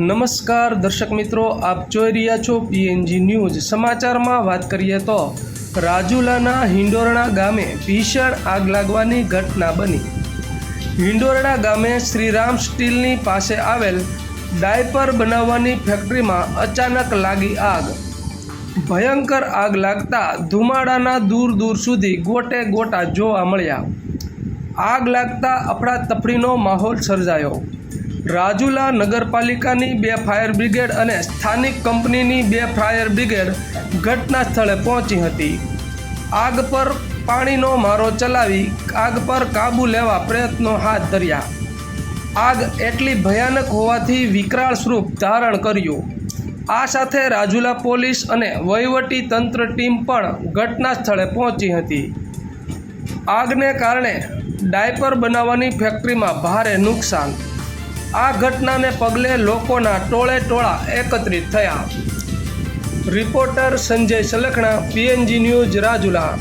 નમસ્કાર દર્શક મિત્રો, આપ જોઈ રહ્યા છો પીએનજી ન્યૂઝ। સમાચારમાં વાત કરીએ તો રાજુલાના હિંડોરણા ગામે ભીષણ આગ લાગવાની ઘટના બની। હિંડોરણા ગામે શ્રીરામ સ્ટીલની પાસે આવેલ ડાયપર બનાવવાની ફેક્ટરીમાં અચાનક લાગી આગ। ભયંકર આગ લાગતા ધુમાડાના દૂર દૂર સુધી ગોટે ગોટા જોવા મળ્યા। આગ લાગતા અફડાતફડીનો માહોલ સર્જાયો। રાજુલા નગરપાલિકાની 2 ફાયર બ્રિગેડ અને સ્થાનિક કંપનીની 2 ફાયર બ્રિગેડ ઘટના સ્થળે પહોંચી હતી। આગ પર પાણીનો મારો ચલાવી આગ પર કાબૂ લેવા પ્રયત્નો હાથ ધર્યા। આગ એટલી ભયાનક હોવાથી વિકરાળ સ્વરૂપ ધારણ કર્યું। આ સાથે રાજુલા પોલીસ અને વહીવટી તંત્ર ટીમ પણ ઘટના સ્થળે પહોંચી હતી। આગને કારણે ડાયપર બનાવવાની ફેક્ટરીમાં ભારે નુકસાન। આ ઘટનાને પગલે લોકોના ટોળે ટોળા એકત્રિત થયા। Reporter Sanjay Salkhana, PNG news, Rajula.